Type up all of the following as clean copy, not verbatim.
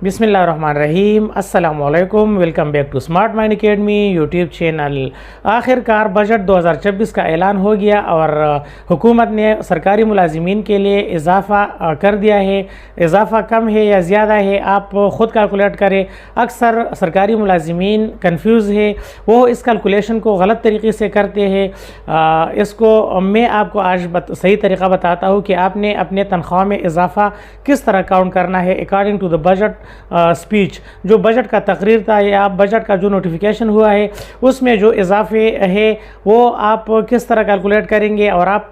बिस्मिल्लाहिर्रहमानिर्रहीम। अस्सलाम वालेकुम। Welcome back to Smart Mind Academy YouTube channel. आखिरकार बजट 2024 का ऐलान हो गया और हुकूमत ने सरकारी मुलाजिमीन के लिए इजाफ़ा कर दिया है। इजाफ़ा कम है या ज़्यादा है आप ख़ुद कैलकुलेट करें। अक्सर सरकारी मुलाजिमीन कंफ्यूज है, वो इस कैलकुलेशन को गलत तरीके से करते हैं। इसको मैं आपको आज सही तरीका बताता हूँ कि आपने अपने तनख्वाह में इजाफ़ा किस तरह काउंट करना है according to the budget speech. जो बजट का तकरीर था या बजट का जो नोटिफिकेशन हुआ है उसमें जो इजाफे है वो आप किस तरह कैलकुलेट करेंगे और आप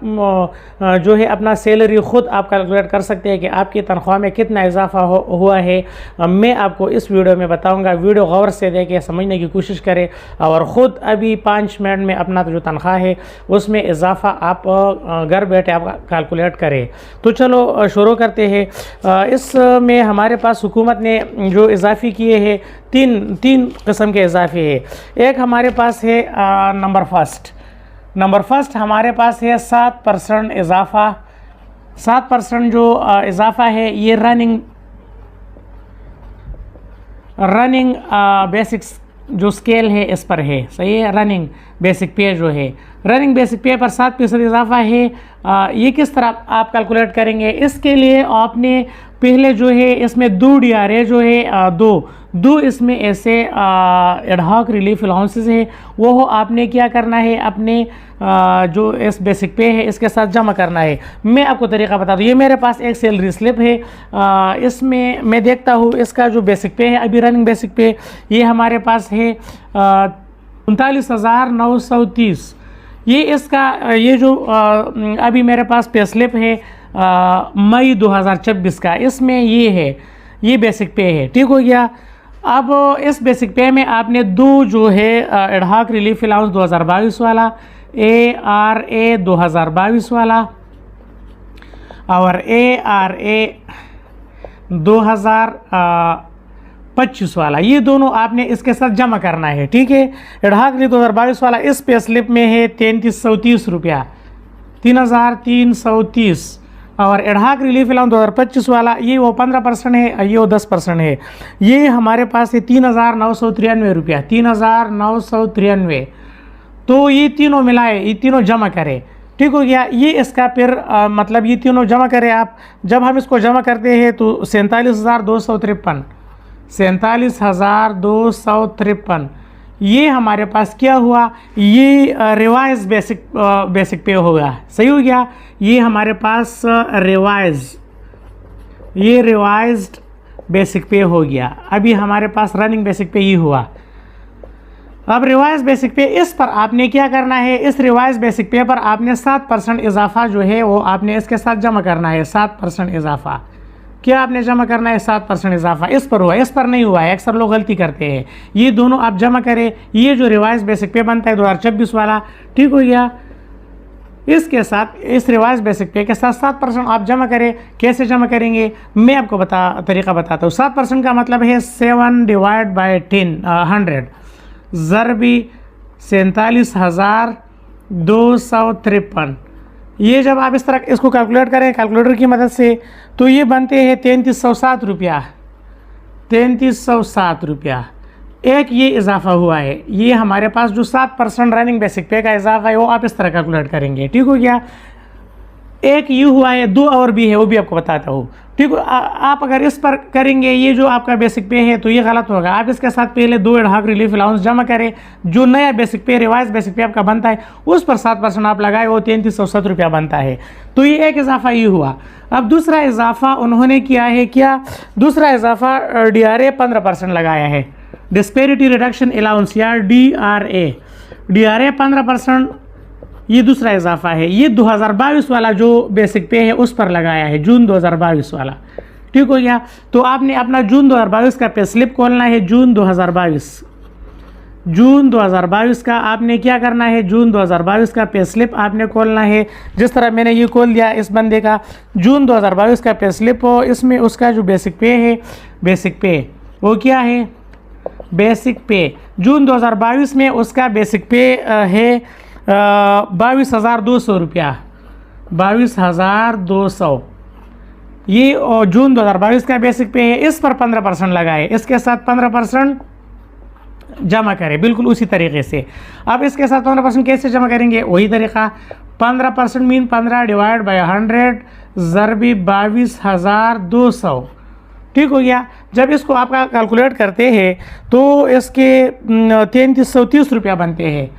जो है अपना सैलरी ख़ुद आप कैलकुलेट कर सकते हैं कि आपकी तनख्वाह में कितना इजाफा हुआ है। मैं आपको इस वीडियो में बताऊंगा। वीडियो गौर से देखें, समझने की कोशिश करें और ख़ुद अभी 5 मिनट में अपना जो तनख्वाह है उसमें इजाफा आप घर बैठे आप कैलकुलेट करें। तो चलो शुरू करते हैं। इसमें हमारे पास हुकूमत ने जो इजाफे किए हैं तीन किस्म के इजाफे हैं। एक हमारे पास है नंबर फर्स्ट हमारे पास है 7% इजाफा। 7% जो इजाफा है ये रनिंग बेसिक जो स्केल है इस पर है, सही है। रनिंग बेसिक पे जो है, रनिंग बेसिक पे पर 7% इजाफा है। ये किस तरह आप कैलकुलेट करेंगे? इसके लिए आपने पहले जो है इसमें 2 DRA जो है दो इसमें ऐसे एडहॉक रिलीफ अलाउंसेस है, वो आपने क्या करना है अपने जो इस बेसिक पे है इसके साथ जमा करना है। मैं आपको तरीका बता दूँ। ये मेरे पास एक सैलरी स्लिप है, इसमें मैं देखता हूँ इसका जो बेसिक पे है अभी रनिंग बेसिक पे ये हमारे पास है 39,930। ये इसका ये जो अभी मेरे पास पे स्लिप है मई 2026 का, इसमें ये है, ये बेसिक पे है। ठीक हो गया। अब इस बेसिक पे में आपने 2 जो है एडहॉक रिलीफ अलाउंस 2022 वाला, ARA 2022 वाला और ARA 2025 वाला, ये दोनों आपने इसके साथ जमा करना है। ठीक है। एडहॉक रिलीफ 2022 वाला इस पे स्लिप में है 3330 रुपया, 3330। और एडहॉक रिलीफ अलाउंस 2025 वाला ये वो 15% है, ये वो 10% है। ये हमारे पास है 3993 रुपया, 3993। तो ये तीनों मिलाए, ये तीनों जमा करें। ठीक हो गया। ये इसका फिर मतलब ये तीनों जमा करें आप। जब हम इसको जमा करते हैं तो 47,253 ये हमारे पास क्या हुआ, ये रिवाइज बेसिक पे होगा। सही हो गया। ये हमारे पास रिवाइज्ड बेसिक पे हो गया। अभी हमारे पास रनिंग बेसिक पे ये हुआ। अब रिवाइज बेसिक पे इस पर आपने क्या करना है, इस रिवाइज बेसिक पे पर आपने 7% इजाफा जो है वो आपने इसके साथ जमा करना है। 7% इजाफा क्या आपने जमा करना है? 7% इजाफा इस पर हुआ, इस पर नहीं हुआ है। अक्सर लोग गलती करते हैं। ये दोनों आप जमा करें। ये जो रिवाइज बेसिक पे बनता है 2026 वाला, ठीक हो गया, इसके साथ इस रिवाइज बेसिक पे के साथ 7% आप जमा करें। कैसे जमा करेंगे मैं आपको तरीका बताता हूँ। 7% का मतलब है 7 डिवाइड बाई 100 ज़रबी 47,253। ये जब आप इस तरह इसको कैलकुलेट करें कैलकुलेटर की मदद से तो ये बनते हैं 3307 रुपया, 3307 रुपया। एक ये इजाफा हुआ है। ये हमारे पास जो 7% रनिंग बेसिक पे का इजाफा है वो आप इस तरह कैलकुलेट करेंगे। ठीक हो गया। एक ये हुआ है, 2 और भी है, वो भी आपको बताता हूँ। ठीक है। आप अगर इस पर करेंगे ये जो आपका बेसिक पे है तो ये गलत होगा। आप इसके साथ पहले 2 एडहॉक रिलीफ अलाउंस जमा करें। जो नया बेसिक पे रिवाइज बेसिक पे आपका बनता है उस पर 7% आप लगाए, वो 3307 रुपया बनता है। तो ये एक इजाफा ये हुआ। अब दूसरा इजाफा उन्होंने किया है क्या, दूसरा इजाफा DRA 15% लगाया है, डिस्पेरिटी रिडक्शन अलाउंस या DRA 15%। ये दूसरा इजाफा है। ये 2022 वाला जो बेसिक पे है उस पर लगाया है, जून 2022 वाला। ठीक हो गया। तो आपने अपना जून 2022 का पे स्लिप खोलना है। जून 2022 का आपने क्या करना है, जून 2022 का पे स्लिप आपने खोलना है। जिस तरह मैंने ये खोल दिया इस बंदे का जून 2022 का पे स्लिप हो, इसमें उसका जो बेसिक पे है, बेसिक पे वो क्या है, बेसिक पे जून 2022 में उसका बेसिक पे है 22,200 रुपया, 22,200। ये जून 2022 का बेसिक पे है, इस पर 15% लगाए, इसके साथ 15% जमा करें, बिल्कुल उसी तरीके से। अब इसके साथ 15% कैसे जमा करेंगे, वही तरीका, 15% मीन 15 डिवाइड बाई 100 ज़रबी 22,200, ठीक हो गया। जब इसको आपका कैलकुलेट करते हैं तो इसके 3330 रुपया बनते हैं,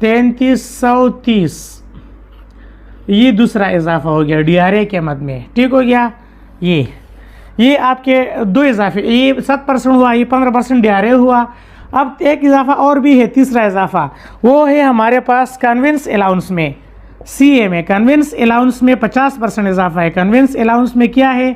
3330। ये दूसरा इजाफा हो गया DRA के मद में, ठीक हो गया। ये आपके दो इजाफे, ये 7% हुआ, ये 15% DRA हुआ। अब एक इजाफा और भी है, तीसरा इजाफा, वो है हमारे पास कन्वेंस अलाउंस में, CA में कन्वेंस अलाउंस में 50% इजाफा है। कन्वेंस अलाउंस में क्या है,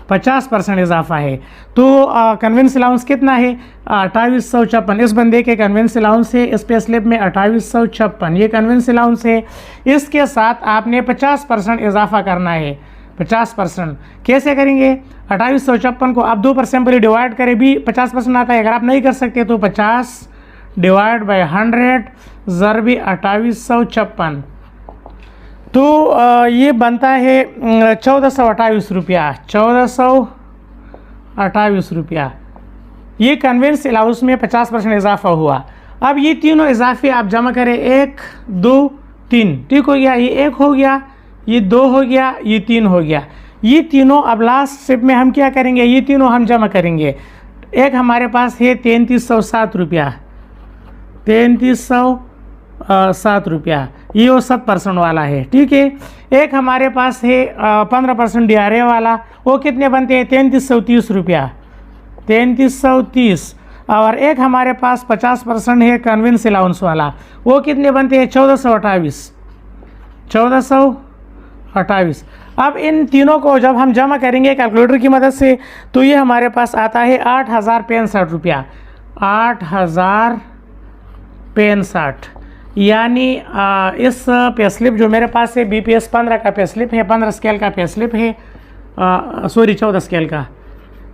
50% इजाफा है। तो कन्वेंस अलाउंस कितना है, 2856। इस बंदे के कन्वेंस अलाउंस है इस पे स्लिप में 2856, ये कन्वेंस अलाउंस है। इसके साथ आपने 50% इजाफा करना है, 50%। कैसे करेंगे, 2856 को आप 2 पर सिंपली डिवाइड करें भी 50% आता है। अगर आप नहीं कर सकते तो 50 डिवाइड बाई 100 ज़रबी 2856, तो ये बनता है 1428 रुपया, 1428 रुपया। ये कन्वेंस अलाउंस में 50% इजाफा हुआ। अब ये तीनों इजाफे आप जमा करें, 1 2 3, ठीक हो गया। ये 1 हो गया, ये 2 हो गया, ये 3 हो गया। ये तीनों अब लास्ट स्टेप में हम क्या करेंगे, ये तीनों हम जमा करेंगे। एक हमारे पास है 3307 रुपया, 3307 रुपया, ये वो 7% वाला है, ठीक है। एक हमारे पास है 15% DRA वाला, वो कितने बनते हैं, 3330 रुपया, 3330। और एक हमारे पास 50% है कन्वेंस अलाउंस वाला, वो कितने बनते हैं, 1428, 1428। अब इन तीनों को जब हम जमा करेंगे कैलकुलेटर की मदद से, तो ये हमारे पास आता है 8065 रुपया, 8065। यानी इस पे स्लिप जो मेरे पास है BPS 15 का पे स्लिप है, 15 स्केल का पे स्लिप है, सॉरी 14 स्केल का,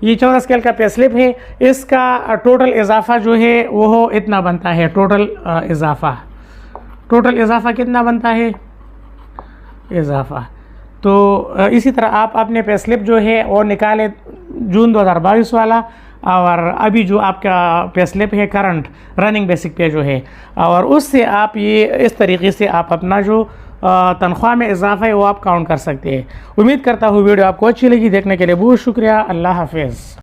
ये 14 स्केल का पे स्लिप है। इसका टोटल इजाफा जो है वो इतना बनता है, टोटल इजाफा कितना बनता है इजाफा। तो इसी तरह आप अपने पे स्लिप जो है वो निकाले जून 2022 वाला, और अभी जो आपका पे स्लिप है करंट रनिंग बेसिक पे जो है, और उससे आप ये इस तरीके से आप अपना जो तनख्वाह में इजाफा है वो आप काउंट कर सकते हैं। उम्मीद करता हूँ वीडियो आपको अच्छी लगी। देखने के लिए बहुत शुक्रिया। अल्लाह हाफिज़।